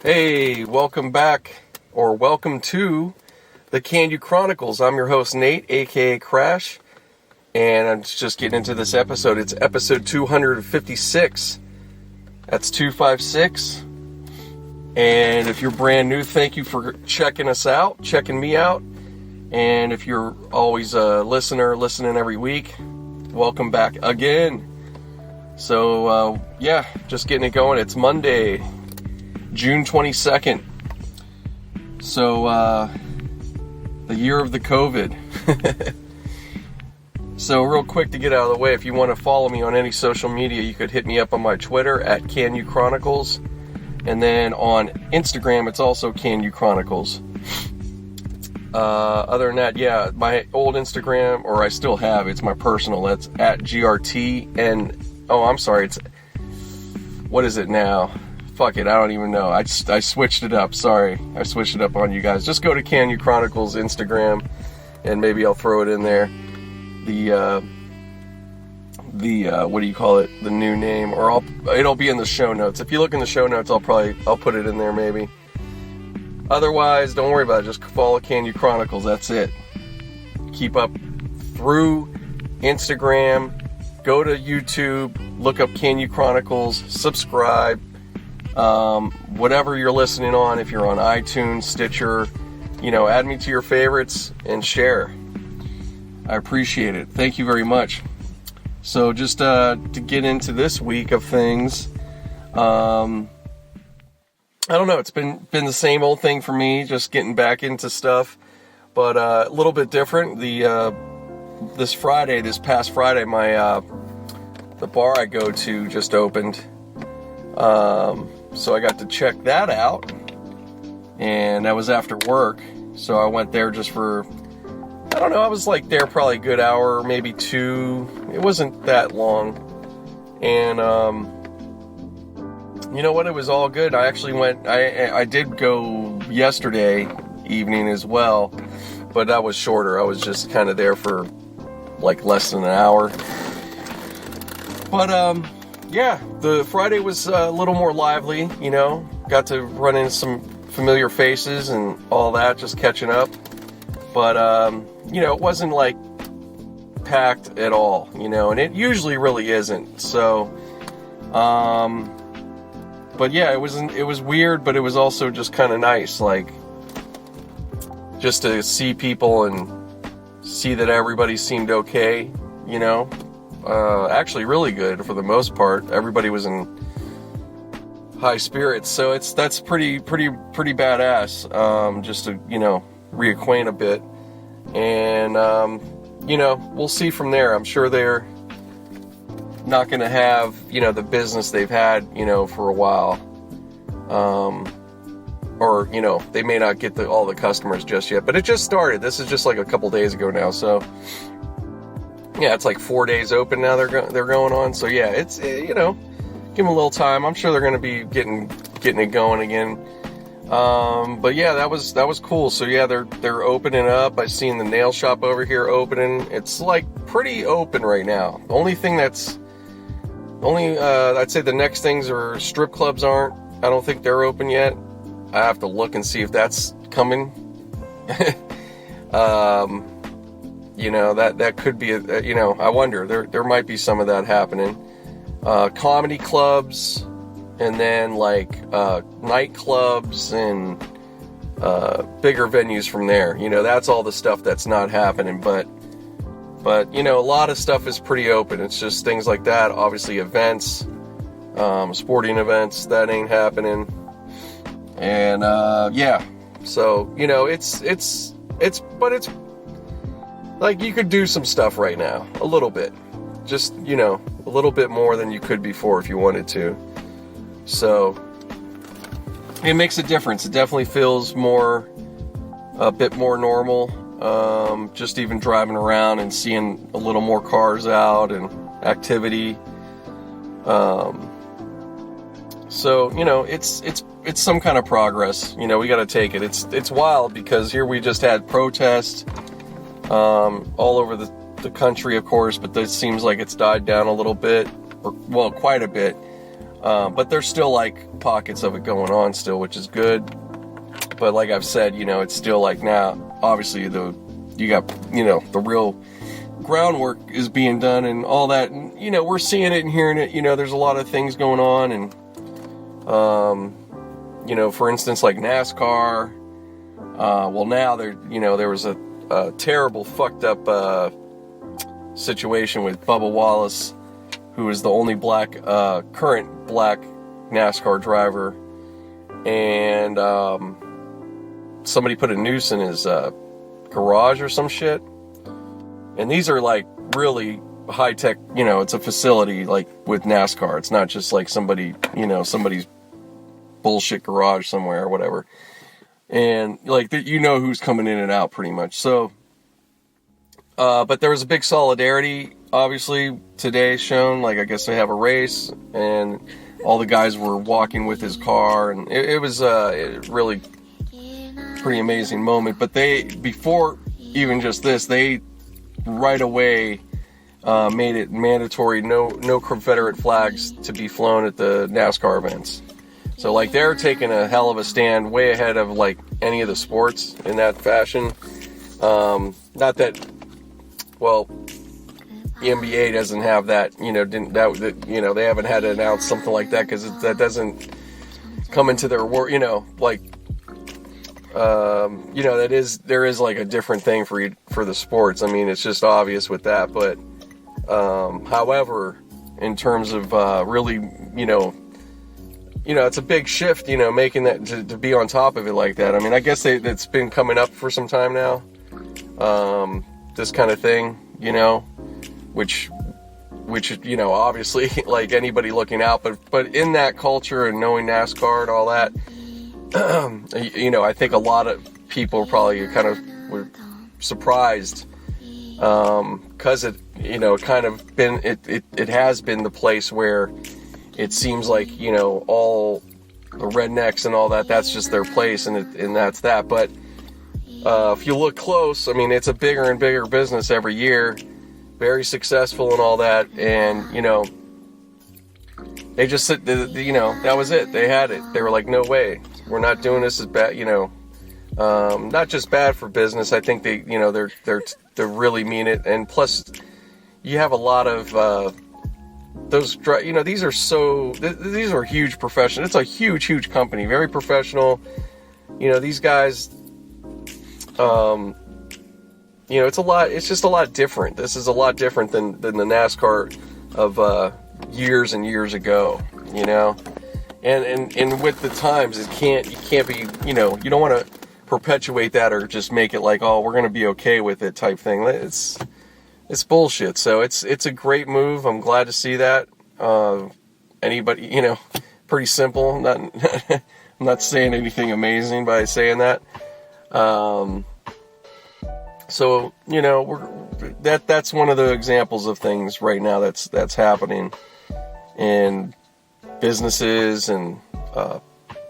Hey, welcome back, or welcome to the KANU Chronicles. I'm your host, Nate, aka Crash, and I'm just getting into this episode. It's episode 256. That's 256. And if you're brand new, thank you for checking me out. And if you're always a listener, listening every week, welcome back again. So, just getting it going. It's Monday, June 22nd. So, the year of the COVID. So, real quick to get out of the way, if you want to follow me on any social media, you could hit me up on my Twitter at KANU Chronicles. And then on Instagram, it's also KANU Chronicles. Other than that, my old Instagram, or I still have, it's my personal, that's at GRT, and, what is it now? Fuck it, I don't even know. I switched it up, sorry. I switched it up on you guys. Just go to KANU Chronicles Instagram, and maybe I'll throw it in there. The what do you call it? The new name, or it'll be in the show notes. If you look in the show notes, I'll put it in there maybe. Otherwise, don't worry about it. Just follow KANU Chronicles. That's it. Keep up through Instagram. Go to YouTube. Look up KANU Chronicles. Subscribe. Whatever you're listening on. If you're on iTunes, Stitcher, add me to your favorites and share. I appreciate it. Thank you very much. So just to get into this week of things, I don't know. It's been the same old thing for me, just getting back into stuff, but a little bit different. This past Friday, the bar I go to just opened, so I got to check that out, and that was after work. So I went there just for, I don't know, I was like there probably a good hour, maybe two. It wasn't that long, and you know what? It was all good. I actually went. I did go yesterday evening as well, but that was shorter. I was just kind of there for like less than an hour. But the Friday was a little more lively. Got to run into some familiar faces and all that, just catching up. But it wasn't like packed at all. And it usually really isn't. So. But yeah, it was weird, but it was also just kind of nice, like, just to see people and see that everybody seemed okay, actually really good for the most part. Everybody was in high spirits, so that's pretty badass, just to, reacquaint a bit, and, we'll see from there. I'm sure they're not going to have, the business they've had, for a while. Or, they may not get all the customers just yet, but it just started. This is just like a couple days ago now. So yeah, it's like 4 days open now. They're going on. So yeah, it's, give them a little time. I'm sure they're going to be getting it going again. But yeah, that was cool. So yeah, they're opening up. I seen the nail shop over here opening. It's like pretty open right now. The only thing I'd say the next things are strip clubs aren't. I don't think they're open yet. I have to look and see if that's coming. That could be, I wonder. There might be some of that happening. Comedy clubs, and then like nightclubs and bigger venues from there. That's all the stuff that's not happening, but a lot of stuff is pretty open. It's just things like that. Obviously events, sporting events, that ain't happening. And, so, it's like you could do some stuff right now, a little bit, just, a little bit more than you could before if you wanted to. So it makes a difference. It definitely feels a bit more normal. Just even driving around and seeing a little more cars out and activity. So, it's some kind of progress. We got to take it. It's wild because here we just had protests, all over the country, of course, but this seems like it's died down a little bit, or, well, quite a bit. But there's still like pockets of it going on still, which is good. But like I've said, it's still like now, obviously you got, the real groundwork is being done and all that. And, we're seeing it and hearing it. There's a lot of things going on. And, for instance, like NASCAR. Well, now there was a terrible fucked up situation with Bubba Wallace, who is the only current black NASCAR driver. And, somebody put a noose in his garage or some shit. And these are like really high tech, it's a facility like with NASCAR. It's not just like somebody's bullshit garage somewhere or whatever. And like who's coming in and out pretty much. So, but there was a big solidarity, obviously, today shown. Like, I guess they have a race and all the guys were walking with his car, and it was really pretty amazing moment. But before even just this, they right away made it mandatory no Confederate flags to be flown at the NASCAR events. So like they're taking a hell of a stand, way ahead of like any of the sports in that fashion. Not that, well, the NBA doesn't have that, they haven't had to announce something like that because that doesn't come into their work, there is like a different thing for the sports. I mean, it's just obvious with that. But, however, in terms of, really, it's a big shift, making that to be on top of it like that. I mean, I guess it's been coming up for some time now. This kind of thing, which, obviously like anybody looking out, but in that culture and knowing NASCAR and all that, I think a lot of people probably kind of were surprised, cause it, kind of been, it has been the place where it seems like, all the rednecks and all that, that's just their place and that's that. But, if you look close, I mean, it's a bigger and bigger business every year, very successful and all that. And, they just said, that was it. They had it. They were like, no way. We're not doing this as bad, not just bad for business. I think they, they really mean it. And plus you have a lot of, these are huge professional. It's a huge company, very professional. These guys, it's just a lot different. This is a lot different than the NASCAR of, years and years ago, and with the times, you can't be, you don't want to perpetuate that or just make it like, oh, we're going to be okay with it type thing. It's bullshit. So it's a great move. I'm glad to see that. Anybody, pretty simple. I'm not saying anything amazing by saying that. So, that's one of the examples of things right now that's happening in businesses and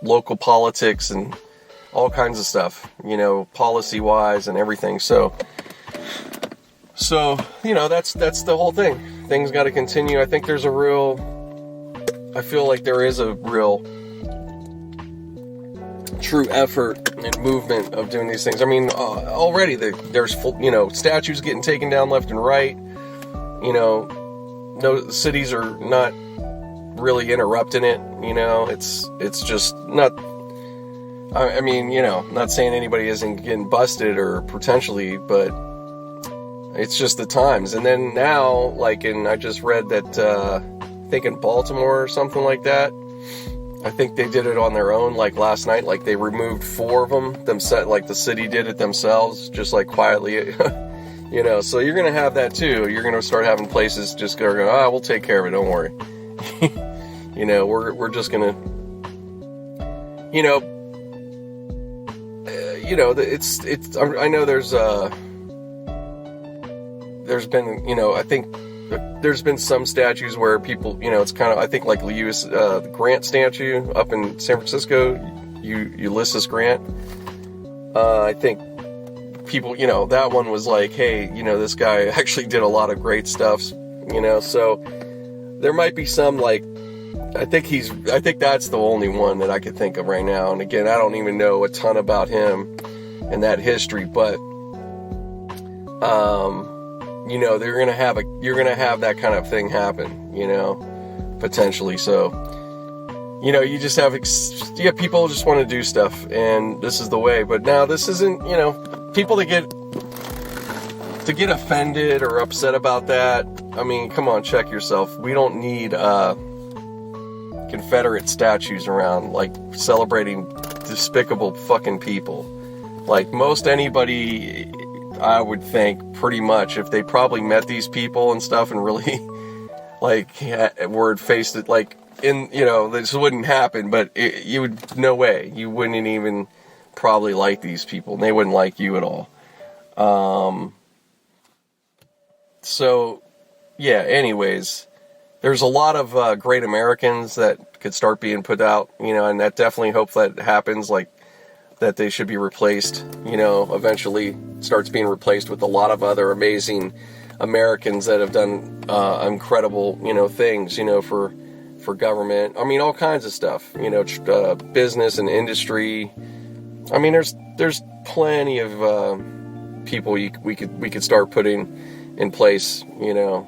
local politics and all kinds of stuff, policy wise and everything. So that's the whole thing. Things got to continue. I think I feel like there is a real true effort and movement of doing these things. I mean, already there's statues getting taken down left and right. No cities are not really interrupting it. It's just not. I mean, not saying anybody isn't getting busted or potentially, but it's just the times. And then now, I just read that I think in Baltimore or something like that. I think they did it on their own, last night. They removed 4 of them themselves, the city did it themselves, just quietly, So you're gonna have that too. You're gonna start having places just go, we'll take care of it. Don't worry. We're just gonna, it's. I know there's been, I think. There's been some statues where people, it's kind of, I think the Grant statue up in San Francisco, Ulysses Grant. I think people, that one was like, hey, this guy actually did a lot of great stuff, so there might be some I think that's the only one that I could think of right now. And again, I don't even know a ton about him and that history, but you know, you're gonna have that kind of thing happen, you know, potentially. So, you know, you just have people just want to do stuff, and this is the way. But now this isn't, you know, people that get offended or upset about that. I mean, come on, check yourself. We don't need Confederate statues around, like, celebrating despicable fucking people. Like, most anybody, I would think, pretty much, if they probably met these people and stuff and really, like, were faced it, like, in, you know, this wouldn't happen, but you would, no way, you wouldn't even probably like these people, and they wouldn't like you at all. So, yeah, anyways, there's a lot of great Americans that could start being put out, you know, and that definitely hope that happens, like, that they should be replaced, you know, eventually starts being replaced with a lot of other amazing Americans that have done incredible, you know, things, you know, for government. I mean, all kinds of stuff, you know, business and industry. I mean, there's plenty of people we could start putting in place, you know.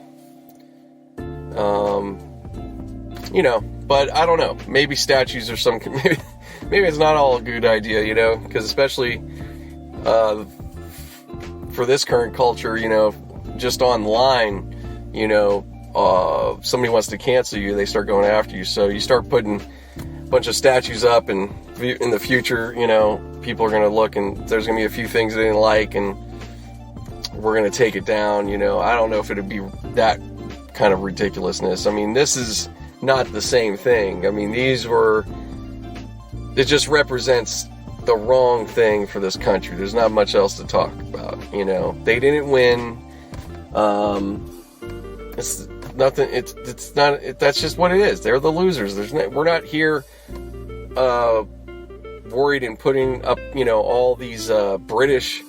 You know, but I don't know. Maybe statues or maybe it's not all a good idea, you know, because especially for this current culture, you know, just online, you know, somebody wants to cancel you, they start going after you. So you start putting a bunch of statues up, and in the future, you know, people are going to look, and there's going to be a few things they didn't like, and we're going to take it down, you know. I don't know if it'd be that kind of ridiculousness. I mean, this is not the same thing. I mean, it just represents the wrong thing for this country. There's not much else to talk about, you know. They didn't win. It's nothing. It's not. That's just what it is. They're the losers. We're not here worried and putting up, you know, all these British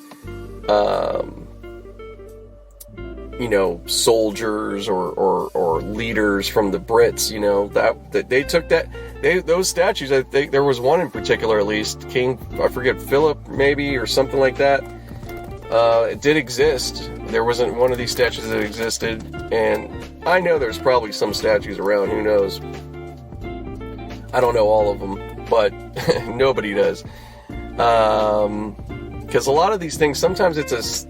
you know, soldiers or leaders from the Brits, you know, that they took those statues. I think there was one in particular, at least, King, I forget, Philip maybe, or something like that. It did exist. There wasn't one of these statues that existed, and I know there's probably some statues around, who knows. I don't know all of them, but nobody does. Because a lot of these things, sometimes it's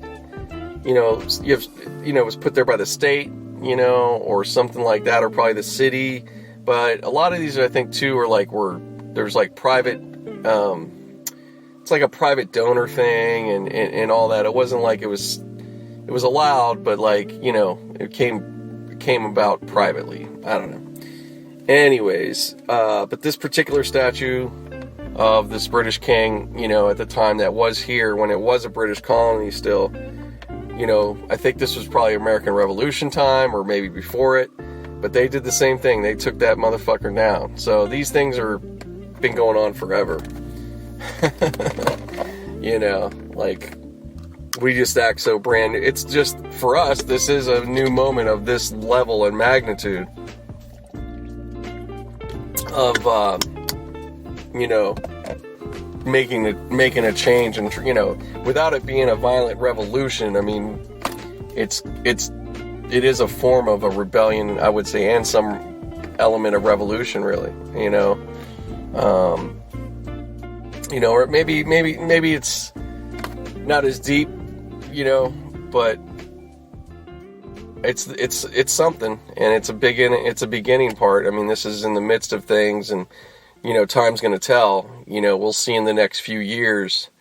you know, it was put there by the state, you know, or something like that, or probably the city. But a lot of these, I think, too, are there's like private, it's like a private donor thing and all that. It wasn't like it was allowed, but, like, you know, it came about privately. I don't know. Anyways, but this particular statue of this British king, you know, at the time that was here, when it was a British colony still, you know, I think this was probably American Revolution time, or maybe before it, but they did the same thing. They took that motherfucker down. So these things been going on forever. You know, like, we just act so brand new. It's just, for us, this is a new moment of this level and magnitude of, you know, making a change, and, you know, without it being a violent revolution. I mean, it is a form of a rebellion, I would say, and some element of revolution, really, you know. You know, or maybe it's not as deep, you know, but it's something, and it's a beginning part. I mean, this is in the midst of things, and, you know, time's going to tell. You know, we'll see in the next few years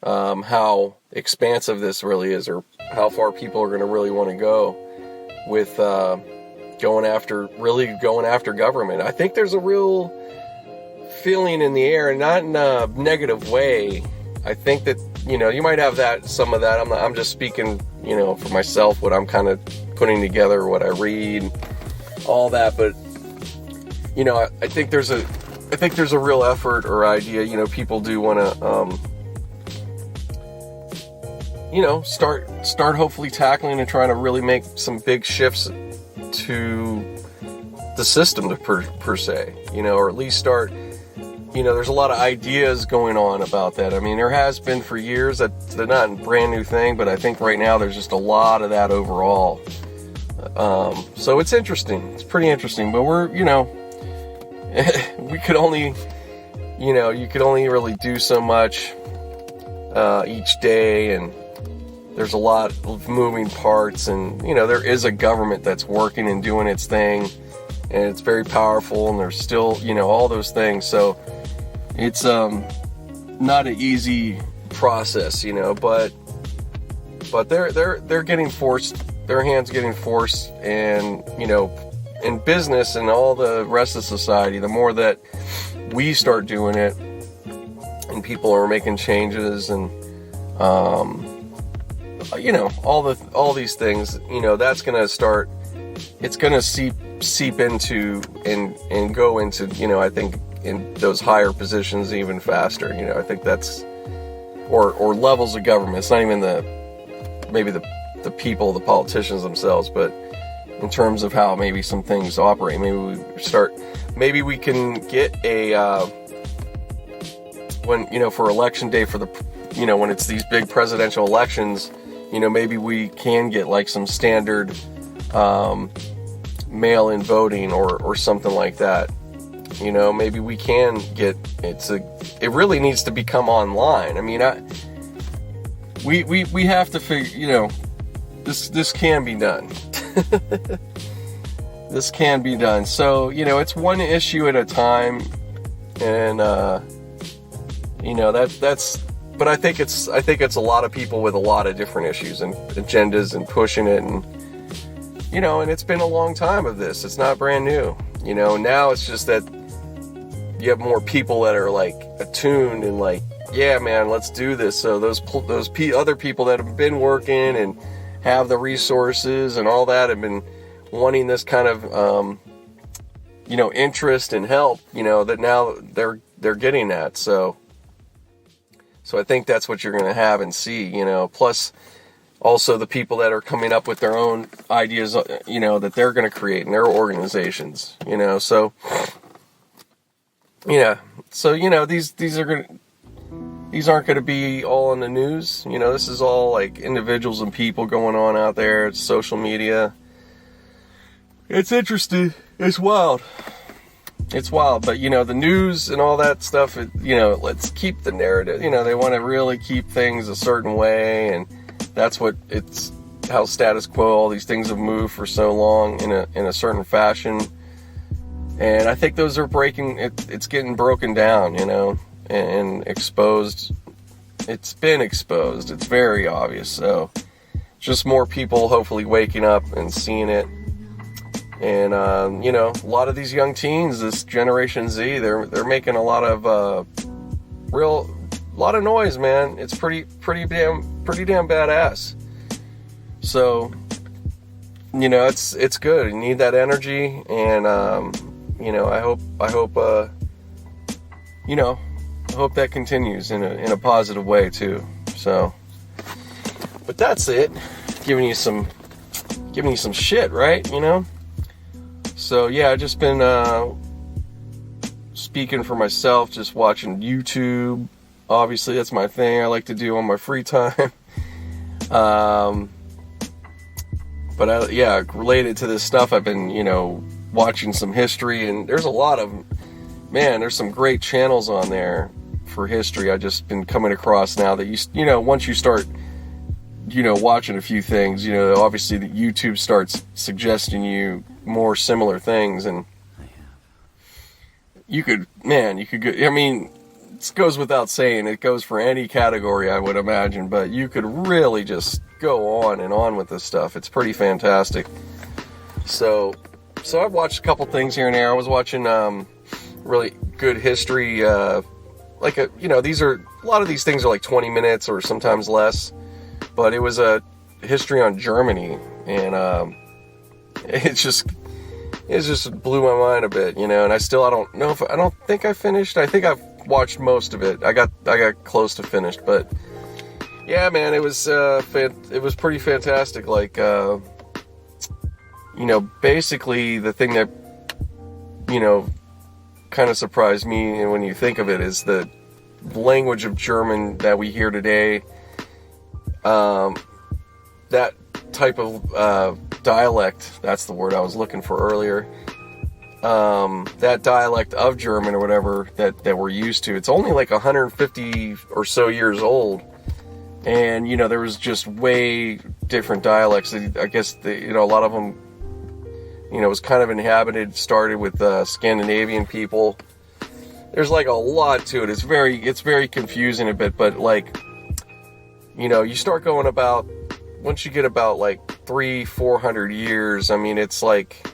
how expansive this really is, or how far people are going to really want to go with going after government. I think there's a real feeling in the air, and not in a negative way. I think that, you know, you might have some of that. I'm just speaking, you know, for myself, what I'm kind of putting together, what I read, all that. But, you know, I think there's a real effort or idea. You know, people do want to, you know, start hopefully tackling and trying to really make some big shifts to the system per se, or at least start, there's a lot of ideas going on about that. I mean, there has been for years. They're not a brand new thing, but I think right now there's just a lot of that overall. So it's interesting. It's pretty interesting, but we're, we could only, you could only really do so much each day, and there's a lot of moving parts, and there is a government that's working and doing its thing, and it's very powerful, and there's still all those things. So it's not an easy process, but they're getting forced, their hands getting forced, and in business and all the rest of society, the more that we start doing it and people are making changes, and all these things, that's gonna start, it's gonna seep into and go into, I think, in those higher positions even faster. I think that's, or levels of government. It's not even maybe the people, the politicians themselves, but in terms of how maybe some things operate. Maybe we can get when, for election day, for the, when it's these big presidential elections, maybe we can get like some standard mail-in voting or something like that. Maybe we can get, it really needs to become online. I mean, we have to figure, this can be done. This can be done. So, it's one issue at a time, and that's, but I think it's a lot of people with a lot of different issues and agendas and pushing it, and and it's been a long time of this. It's not brand new. Now it's just that you have more people that are like attuned and like, yeah, man, let's do this. So those other people that have been working and have the resources and all that have been wanting this kind of interest and help, that now they're getting that. So I think that's what you're going to have and see, plus also the people that are coming up with their own ideas, that they're going to create in their organizations, so, yeah. So, these aren't going to be all in the news. This is all like individuals and people going on out there. It's social media. It's interesting. It's wild. It's wild. But, the news and all that stuff, let's keep the narrative. They want to really keep things a certain way. And that's how status quo, all these things have moved for so long in a certain fashion. And I think those are breaking, it's getting broken down, and exposed. It's been exposed. It's very obvious. So just more people hopefully waking up and seeing it. And, a lot of these young teens, this Generation Z, they're making a lot of, lot of noise, man. It's pretty damn badass. So, it's good. You need that energy, and, I hope that continues in a positive way too. So, but that's it. Giving you some shit, right? So yeah, I've just been speaking for myself, just watching YouTube. Obviously, that's my thing. I like to do on my free time. But related to this stuff, I've been watching some history, and there's a lot of, there's some great channels on there for history. I've just been coming across now that once you start watching a few things, obviously the YouTube starts suggesting you more similar things, and you could go, it goes without saying, it goes for any category, I would imagine, but you could really just go on and on with this stuff. It's pretty fantastic. So I've watched a couple things here and there. I was watching really good history, a lot of these things are like 20 minutes or sometimes less, but it was a history on Germany, and it just blew my mind a bit, and I don't think I finished. I think I've watched most of it. I got close to finished, but yeah, man, it was pretty fantastic. Like, basically the thing that you know, kind of surprised me when you think of it is the language of German that we hear today. That type of dialect, that's the word I was looking for earlier. That dialect of German or whatever that we're used to, it's only like 150 or so years old. And, you know, there was just way different dialects. I guess, you know, a lot of them, you know, was kind of inhabited, started with Scandinavian people. There's like a lot to it. It's very confusing a bit, but like, you know, you start going about, once you get about like 300-400 years, I mean, it's like,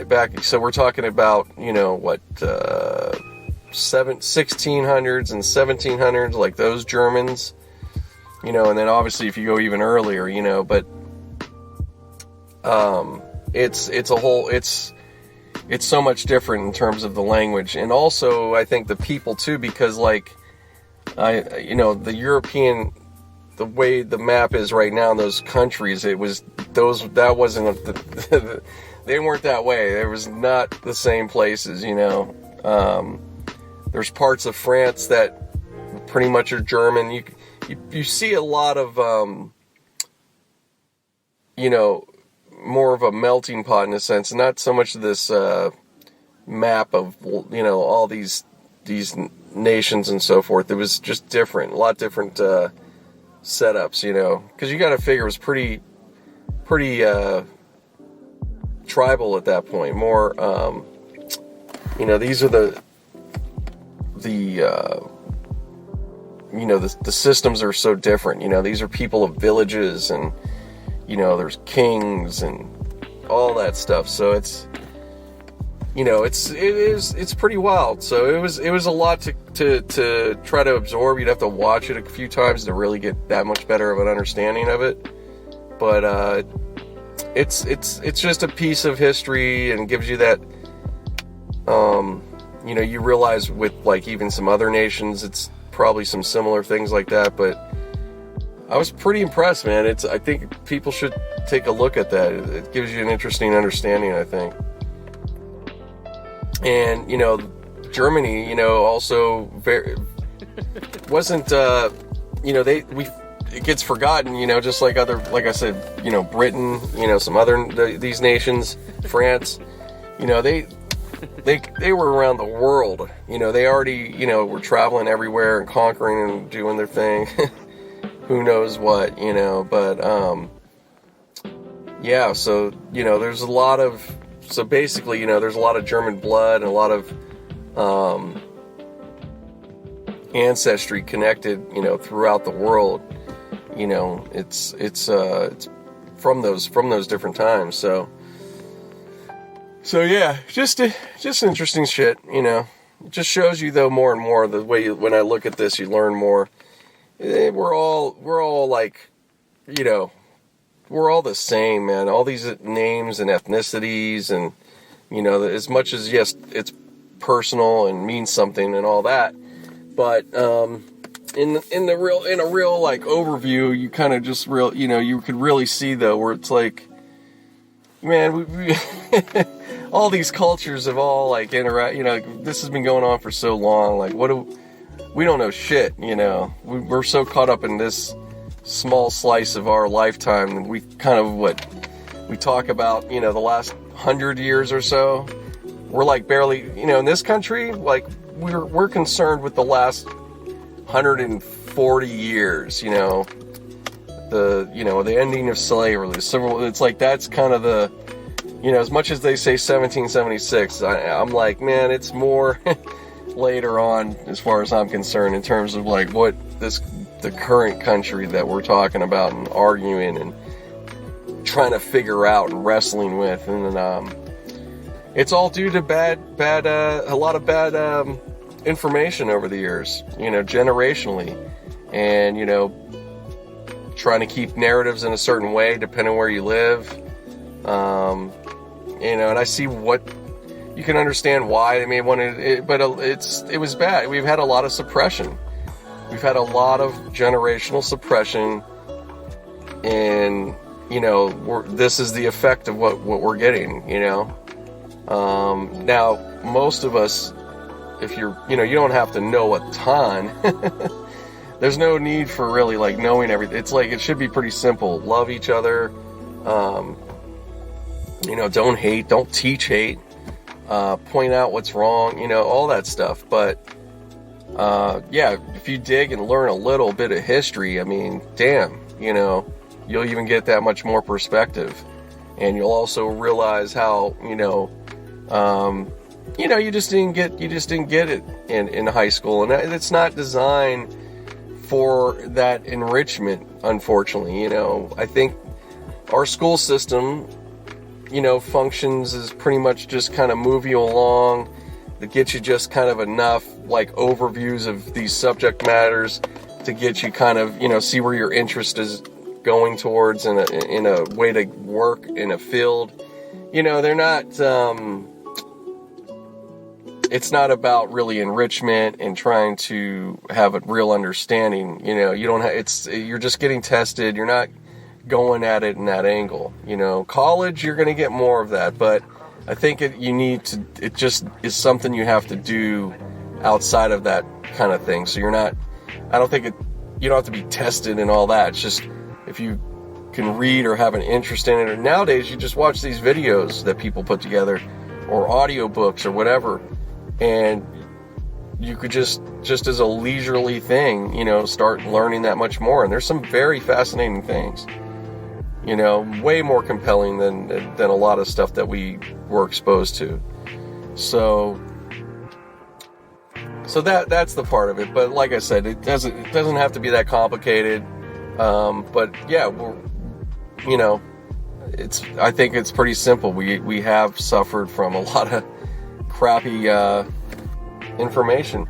back, so we're talking about, you know, what, 1600s and 1700s, like those Germans, you know, and then obviously if you go even earlier, you know, but, it's so much different in terms of the language, and also I think the people too, because like, you know, the European, the way the map is right now in those countries, that wasn't they weren't that way. There was not the same places, you know. There's parts of France that pretty much are German. You see a lot of, you know, more of a melting pot in a sense, not so much this map of, you know, all these nations and so forth. It was just different, a lot different setups, you know, because you got to figure it was pretty tribal at that point. More, you know, these are the you know, the systems are so different. You know, these are people of villages, and you know, there's kings and all that stuff. So it's, you know, it's pretty wild. So it was a lot to try to absorb. You'd have to watch it a few times to really get that much better of an understanding of it. But it's just a piece of history, and gives you that, you know, you realize with like even some other nations, it's probably some similar things like that. But I was pretty impressed, man. I think people should take a look at that. It gives you an interesting understanding, I think. And, you know, Germany, you know, also wasn't, you know, it gets forgotten, you know, just like I said, you know, Britain, you know, some other, these nations, France, you know, they were around the world, you know, they already, you know, were traveling everywhere and conquering and doing their thing. Who knows what, you know, but, yeah, so, you know, there's a lot of, so basically, you know, there's a lot of German blood and a lot of, ancestry connected, you know, throughout the world. You know, it's from those different times. So yeah, just interesting shit, you know. It just shows you, though, more and more the way when I look at this, you learn more. We're all like, you know, we're all the same, man. All these names and ethnicities, and, you know, as much as, yes, it's personal and means something and all that, but in a real like overview, you kind of just you know, you could really see, though, where it's like, man, we all these cultures have all like interact. You know, this has been going on for so long. Like, we don't know shit. You know, we're so caught up in this small slice of our lifetime, and we kind of we talk about, you know, the last 100 years or so. We're like barely, you know, in this country, like we're concerned with the last 140 years, you know, the ending of slavery, it's like, that's kind of the, you know, as much as they say 1776, I'm like, man, it's more later on as far as I'm concerned, in terms of like what the current country that we're talking about and arguing and trying to figure out and wrestling with. And it's all due to a lot of bad information over the years, you know, generationally, and, you know, trying to keep narratives in a certain way depending on where you live, you know, and I see what you can understand why they may want it, but it was bad. We've had a lot of suppression. We've had a lot of generational suppression, and, you know, this is the effect of what we're getting, you know. Now, most of us, if you're, you don't have to know a ton. There's no need for really like knowing everything. It's like, it should be pretty simple. Love each other. Don't hate, don't teach hate, point out what's wrong, all that stuff. But, if you dig and learn a little bit of history, I mean, damn, you'll even get that much more perspective. And you'll also realize how, you just didn't get it in high school. And it's not designed for that enrichment, unfortunately. I think our school system, functions as pretty much just kind of move you along, that get you just kind of enough like overviews of these subject matters to get you kind of, see where your interest is going towards in a way to work in a field. They're not, it's not about really enrichment and trying to have a real understanding. You're just getting tested. You're not going at it in that angle. College, you're going to get more of that, but I think it just is something you have to do outside of that kind of thing. So you don't have to be tested and all that. It's just, if you can read or have an interest in it, or nowadays you just watch these videos that people put together or audiobooks or whatever, and you could just as a leisurely thing, start learning that much more. And there's some very fascinating things, way more compelling than a lot of stuff that we were exposed to. So that's the part of it. But like I said, it doesn't have to be that complicated. But yeah, I think it's pretty simple. We have suffered from a lot of crappy information.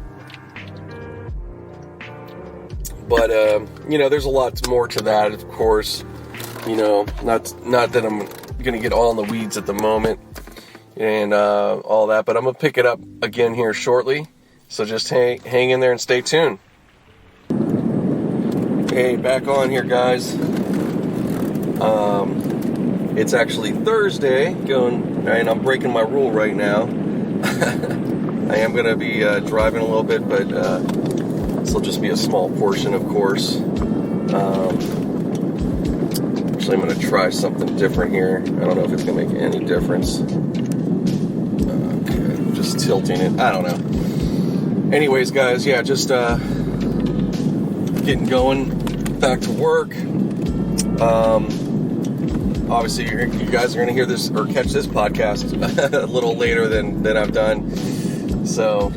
But there's a lot more to that, of course. Not that I'm gonna get all in the weeds at the moment and all that, but I'm gonna pick it up again here shortly. So just hang in there and stay tuned. Hey, back on here, guys. It's actually Thursday, and I'm breaking my rule right now. I am gonna be driving a little bit, but this will just be a small portion, of course. Actually, I'm going to try something different here. I don't know if it's going to make any difference. Okay, I'm just tilting it. I don't know. Anyways, guys, yeah, just getting going. Back to work. Obviously, you guys are going to hear this or catch this podcast a little later than I've done. So,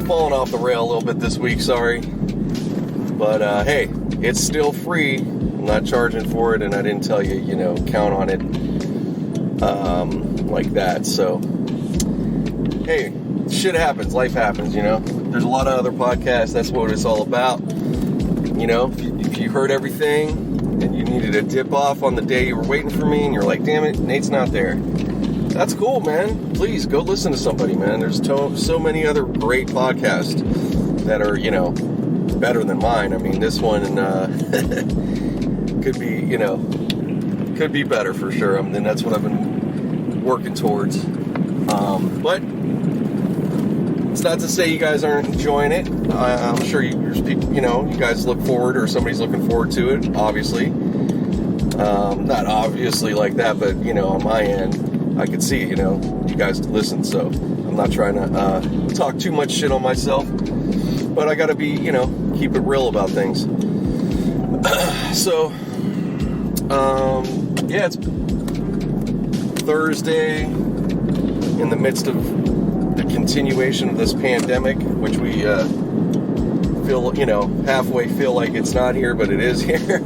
falling off the rail a little bit this week, sorry. But, hey, it's still free. I'm not charging for it, and I didn't tell you, count on it like that. So, hey, shit happens. Life happens, There's a lot of other podcasts. That's what it's all about. If you heard everything and you needed a dip off on the day you were waiting for me and you're like, damn it, Nate's not there. That's cool, man. Please go listen to somebody, man. There's so many other great podcasts that are, better than mine. I mean, this one could be better for sure. I mean, that's what I've been working towards. But it's not to say you guys aren't enjoying it. I'm sure there's people, you guys look forward, or somebody's looking forward to it, obviously. Not obviously like that, but, on my end, I could see, you guys listen, so I'm not trying to talk too much shit on myself, but I gotta be, keep it real about things. So, yeah, it's Thursday in the midst of the continuation of this pandemic, which we feel, halfway feel like it's not here, but it is here.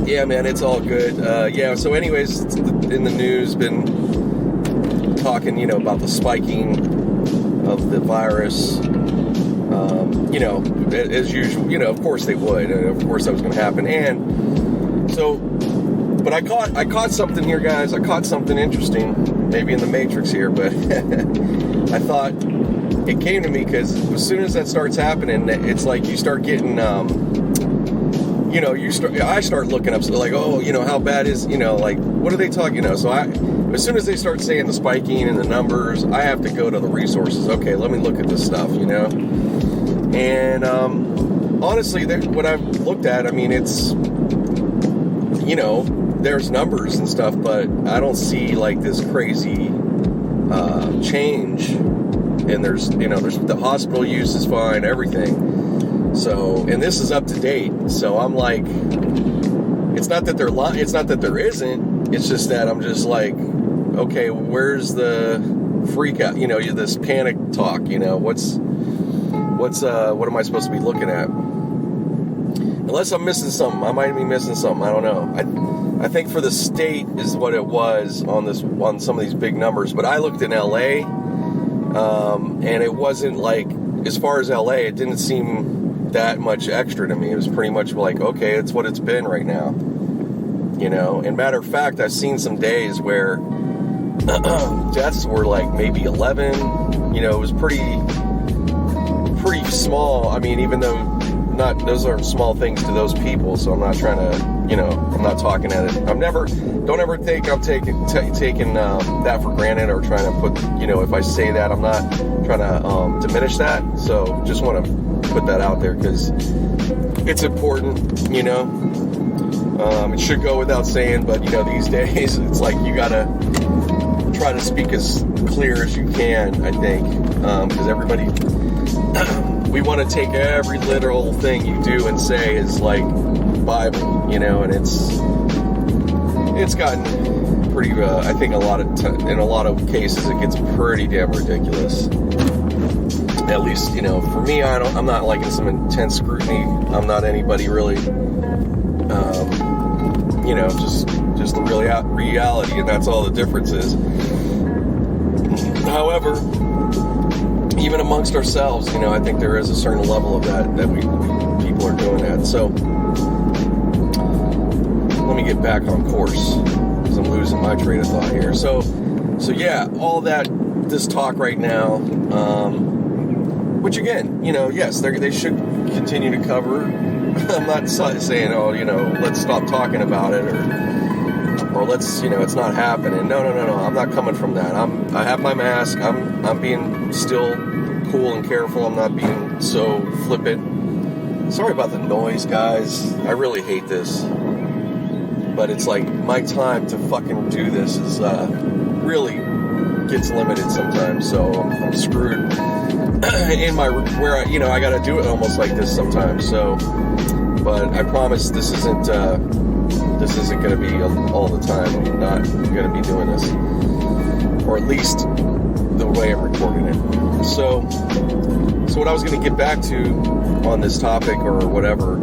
Yeah, man, it's all good. Yeah, so anyways, in the news, been talking, about the spiking of the virus. As usual, of course they would. Of course that was going to happen. And so, but I caught something here, guys. I caught something interesting, maybe in the Matrix here, but I thought it came to me because as soon as that starts happening, it's like you start getting, I start looking up, so like, oh, how bad is, like, what are they talking, So as soon as they start saying the spiking and the numbers, I have to go to the resources. Okay, let me look at this stuff, you know? And honestly, what I've looked at, I mean, it's, you know, there's numbers and stuff, but I don't see like this crazy change. And there's the hospital use is fine, everything. So, and this is up to date. So I'm like, it's not that they're lying. It's not that there isn't. It's just that I'm just like, okay, where's the freak out? You know, this panic talk. You know, what am I supposed to be looking at? Unless I'm missing something, I might be missing something. I don't know. I think for the state is what it was on some of these big numbers. But I looked in LA, and it wasn't like, as far as LA, it didn't seem that much extra to me. It was pretty much like, okay, it's what it's been right now. You know, and matter of fact, I've seen some days where deaths were like maybe 11. You know, it was pretty small. I mean, even though those aren't small things to those people, so I'm not trying to, you know, I'm not talking at it. Don't ever think I'm taking that for granted or trying to put, you know, if I say that, I'm not trying to diminish that. So just want to put that out there because it's important, you know. It should go without saying, but, you know, these days it's like you gotta try to speak as clear as you can, I think, because everybody, we want to take every literal thing you do and say as like Bible, you know, and it's gotten pretty, I think in a lot of cases it gets pretty damn ridiculous. At least, you know, for me, I'm not liking some intense scrutiny. I'm not anybody really, you know, just the reality, and that's all the difference is. However, even amongst ourselves, you know, I think there is a certain level of that people are doing that. So let me get back on course because I'm losing my train of thought here. So yeah, all this talk right now, which again, you know, yes, they should continue to cover. I'm not saying, oh, you know, let's stop talking about it or let's, you know, it's not happening. No. I'm not coming from that. I have my mask. I'm being still cool and careful. I'm not being so flippant. Sorry about the noise, guys. I really hate this. But it's like my time to fucking do this is really gets limited sometimes. So I'm screwed in I got to do it almost like this sometimes. So, but I promise this isn't going to be all the time. I'm not going to be doing this, or at least the way I'm recording it. So what I was going to get back to on this topic or whatever.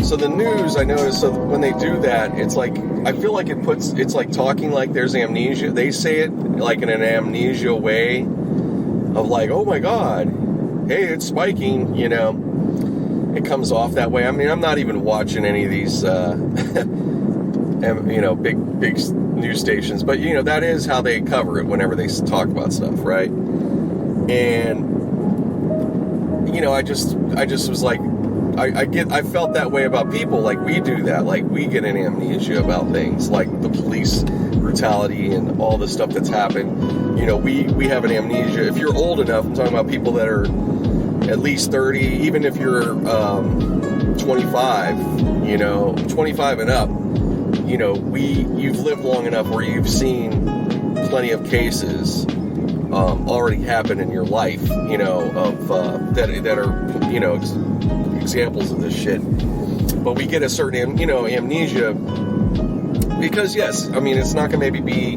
So the news, I noticed, so when they do that, it's like, I feel like it's like talking like there's amnesia. They say it like in an amnesia way of like, oh my God, hey, it's spiking, you know. It comes off that way. I mean, I'm not even watching any of these, you know, big news stations, but, you know, that is how they cover it whenever they talk about stuff, right? And, you know, I just was like, I felt that way about people, like we do that, like we get an amnesia about things, like the police brutality and all the stuff that's happened. You know, we have an amnesia. If you're old enough, I'm talking about people that are at least 30, even if you're 25, you know, 25 and up, you know, you've lived long enough where you've seen plenty of cases already happen in your life, you know, of that are, you know, examples of this shit. But we get a certain, you know, amnesia because, yes, I mean, it's not going to maybe be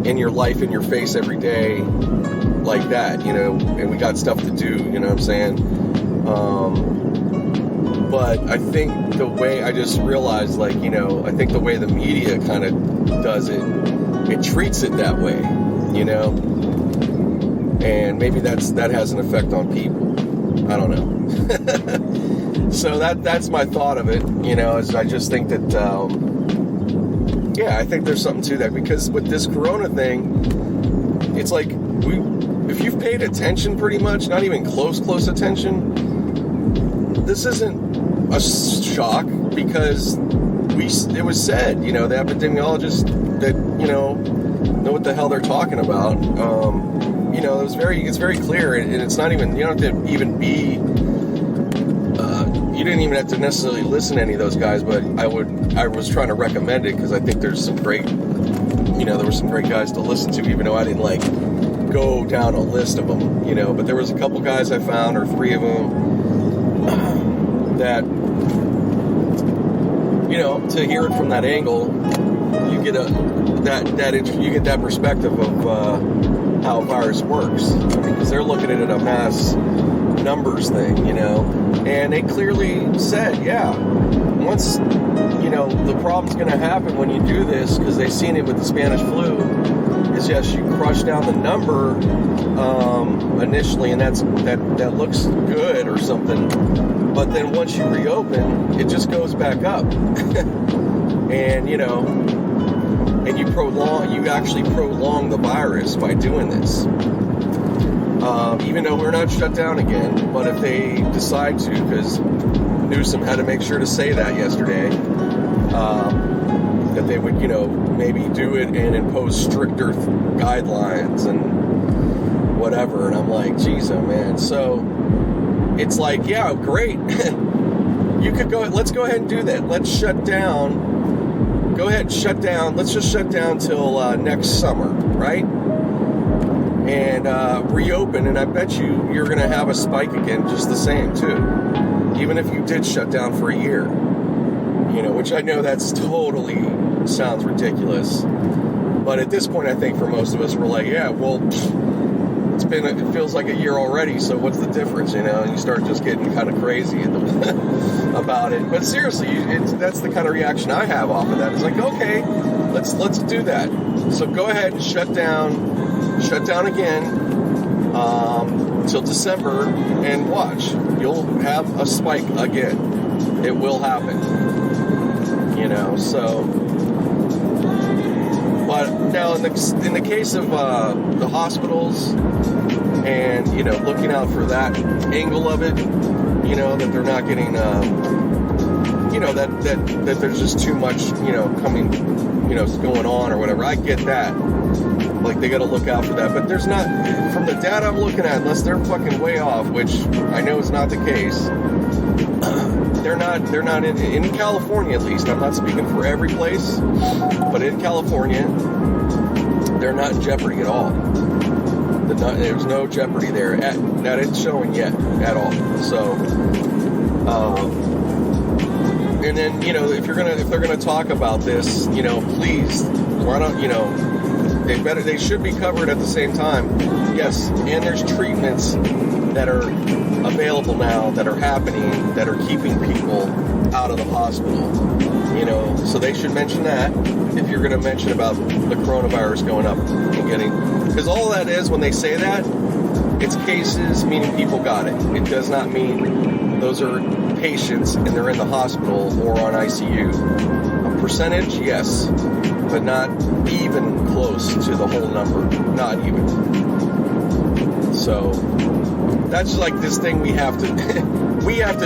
in your life, in your face every day like that, you know, and we got stuff to do, you know what I'm saying? But I think the way, I just realized, like, you know, I think the way the media kind of does it, it treats it that way, you know? And maybe that has an effect on people. I don't know. So that's my thought of it, you know, is I just think that, yeah, I think there's something to that, because with this corona thing, it's like, if you've paid attention pretty much, not even close attention, this isn't a shock, because it was said, the epidemiologists that, know what the hell they're talking about. It's very clear, and it's not even, you don't have to even be, you didn't even have to necessarily listen to any of those guys, but I was trying to recommend it because I think there's some great, there were some great guys to listen to, even though I didn't go down a list of them, but there was a couple guys I found, or 3 of them, that, to hear it from that angle, you get that perspective of how a virus works. Because they're looking at it a mass numbers thing, and they clearly said, once, the problem's going to happen when you do this, because they've seen it with the Spanish flu, is yes, you crush down the number initially, and that looks good or something, but then once you reopen, it just goes back up. And and you actually prolong the virus by doing this. Even though we're not shut down again, but if they decide to, because Newsom had to make sure to say that yesterday, that they would, maybe do it and impose stricter guidelines and whatever. And I'm like, geez, oh man. So it's like, yeah, great. You could let's go ahead and do that. Let's shut down. Go ahead, shut down. Let's just shut down till next summer, right? And reopen, and I bet you're going to have a spike again just the same, too. Even if you did shut down for a year. Which I know that's totally sounds ridiculous. But at this point, I think for most of us, we're like, yeah, well, it feels like a year already, so what's the difference, And you start just getting kind of crazy about it. But seriously, that's the kind of reaction I have off of that. It's like, okay, let's do that. So go ahead and shut down again till December, and watch. You'll have a spike again. It will happen. So. But now, in the case of the hospitals, and looking out for that angle of it, that they're not getting, that there's just too much, coming, going on or whatever. I get that. Like, they got to look out for that. But there's not, from the data I'm looking at, unless they're fucking way off, which I know is not the case. They're not in California, at least. I'm not speaking for every place, but in California, they're not in jeopardy at all. There's no jeopardy there. That isn't showing yet at all. So, and then if they're gonna talk about this, please, why don't they should be covered at the same time. Yes, and there's treatments that are available now, that are happening, that are keeping people out of the hospital, so they should mention that if you're going to mention about the coronavirus going up and getting, because all that is, when they say that, it's cases, meaning people got it. It does not mean those are patients and they're in the hospital or on ICU. A percentage, yes, but not even close to the whole number, not even. So that's like this thing we have to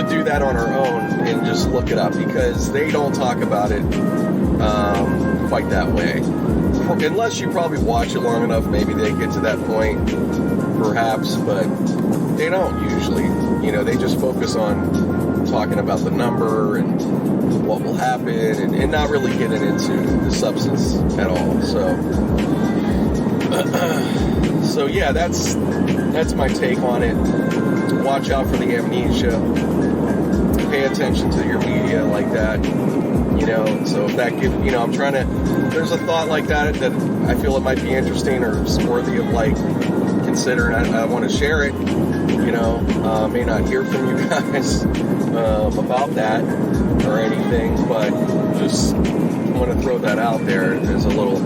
do that on our own and just look it up, because they don't talk about it quite that way. Unless you probably watch it long enough, maybe they get to that point, perhaps, but they don't usually. They just focus on talking about the number and what will happen, and not really getting into the substance at all. So yeah, that's my take on it. Watch out for the amnesia. Pay attention to your media like that. So if that gives, I'm trying to, there's a thought like that I feel it might be interesting or worthy of considering. I want to share it. May not hear from you guys about that or anything, but just want to throw that out there as a little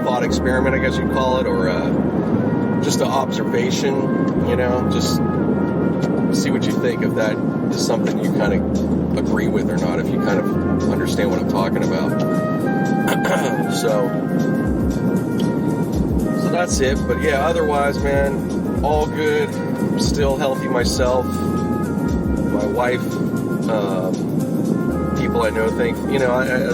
thought experiment, I guess you'd call it, or just an observation, just see what you think, if that is something you kind of agree with or not, if you kind of understand what I'm talking about. So that's it. But yeah, otherwise, man, all good. Still healthy myself. My wife, people I know think,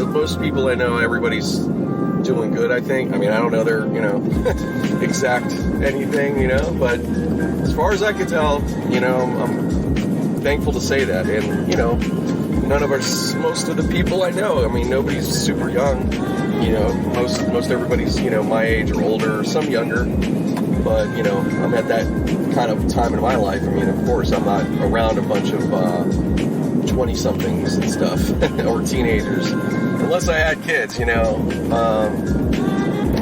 most people I know, everybody's doing good, I think. I mean, I don't know their, exact anything, but as far as I can tell, I'm thankful to say that. And, none of us, most of the people I know, I mean, nobody's super young, most everybody's, my age or older, or some younger, but, I'm at that kind of time in my life. I mean, of course, I'm not around a bunch of 20-somethings and stuff, or teenagers, unless I had kids, but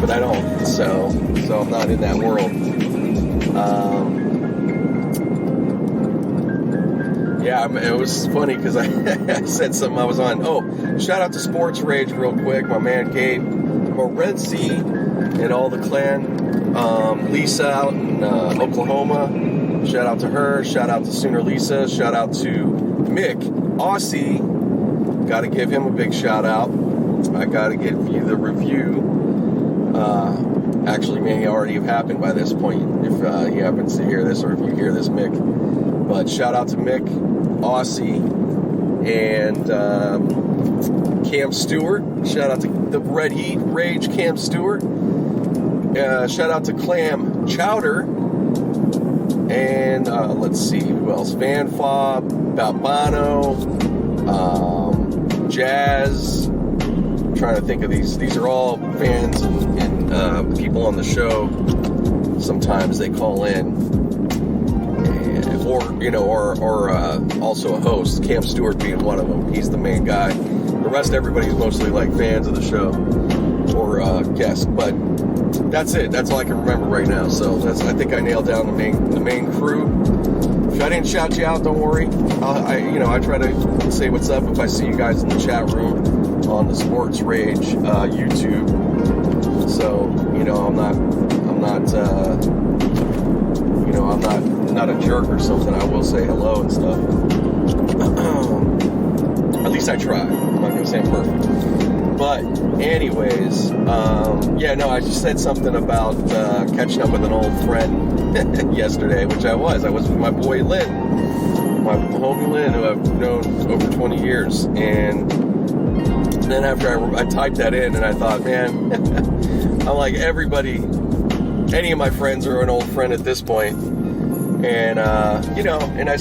I don't, so I'm not in that world. It was funny because I said something I was on. Shout out to Sports Rage real quick, my man Gabe Morency and all the clan. Lisa out in Oklahoma, shout out to her. Shout out to Sooner Lisa. Shout out to Mick Aussie. Got to give him a big shout out. I got to give you the review. Actually, may already have happened by this point if he happens to hear this, or if you hear this, Mick. But shout out to Mick Aussie and Cam Stewart. Shout out to the Red Heat Rage Cam Stewart. Shout out to Clam Chowder. And let's see who else. Van Fob, Balbano, Jazz. I'm trying to think of these. These are all fans and people on the show. Sometimes they call in. Or also a host, Cam Stewart being one of them. He's the main guy. The rest, everybody's mostly like fans of the show or guests. But that's it. That's all I can remember right now. So I think I nailed down the main crew. If I didn't shout you out, don't worry. I try to say what's up if I see you guys in the chat room on the Sports Rage YouTube. So I'm not a jerk or something. I will say hello and stuff. At least I try. I'm not going to say I'm perfect. But anyways, I just said something about catching up with an old friend yesterday, which I was with my boy Lynn, my homie Lynn, who I've known over 20 years. And then after I typed that in, and I thought, man, I'm like, any of my friends are an old friend at this point. And and I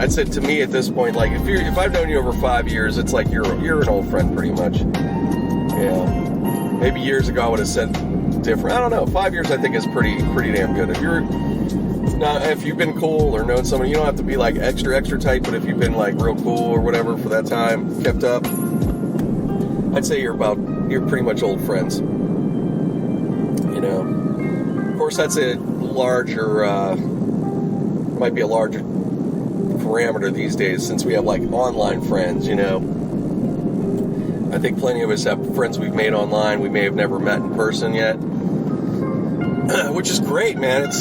said to me at this point, like, if I've known you over 5 years, it's like you're an old friend pretty much. Yeah. Maybe years ago I would have said different. I don't know. 5 years I think is pretty damn good. If you've been cool or known someone, you don't have to be like extra tight, but if you've been like real cool or whatever for that time, kept up, I'd say you're pretty much old friends. Of course, that's a larger, might be a larger parameter these days since we have like online friends, I think plenty of us have friends we've made online we may have never met in person yet, which is great, man. It's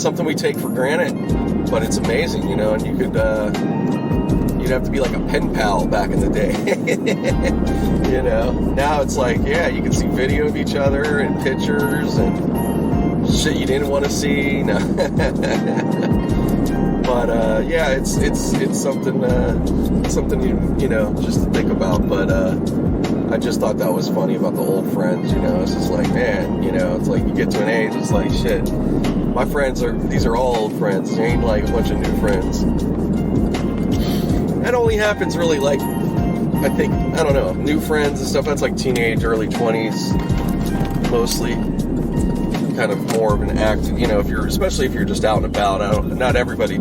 something we take for granted, but it's amazing, and you could, you'd have to be like a pen pal back in the day. Now it's like, yeah, you can see video of each other and pictures and shit you didn't want to see. No. But it's something just to think about. But I just thought that was funny about the old friends. It's just like, man, it's like you get to an age, it's like, shit, my friends these are all old friends. They ain't like a bunch of new friends. That only happens really like, I think, I don't know, new friends and stuff. That's like teenage, early 20s, mostly. Kind of more of an act, especially if you're just out and about. Not everybody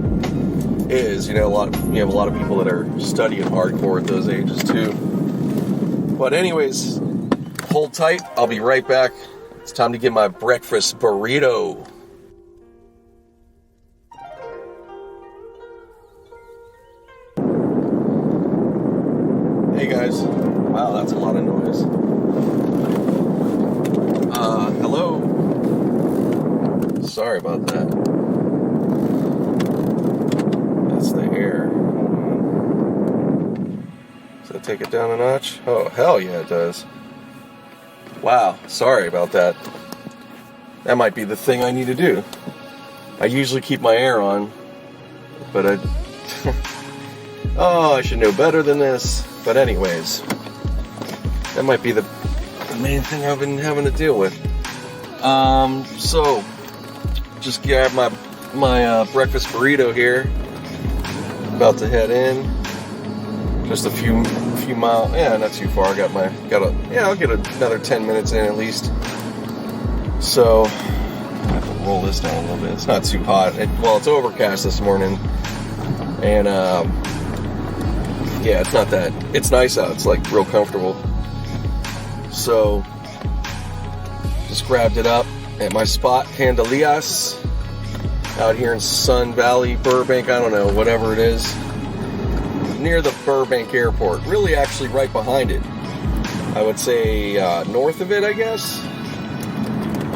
is, you have a lot of people that are studying hardcore at those ages too. But anyways, hold tight. I'll be right back. It's time to get my breakfast burrito. Hey guys. Wow, that's a lot of noise. Hello. Sorry about that. That's the air. Does that take it down a notch? Oh, hell yeah, it does. Wow, sorry about that. That might be the thing I need to do. I usually keep my air on, but I Oh, I should know better than this. But anyways, that might be the main thing I've been having to deal with. So just grab my breakfast burrito here. About to head in. Just a few miles. Yeah, not too far. I'll get another 10 minutes in at least. So I have to roll this down a little bit. It's not too hot. It's overcast this morning, and yeah, it's not that. It's nice out. It's like real comfortable. So just grabbed it up at my spot, Candelias, out here in Sun Valley, Burbank. I don't know, whatever it is, near the Burbank Airport. Really, actually, right behind it. I would say north of it, I guess.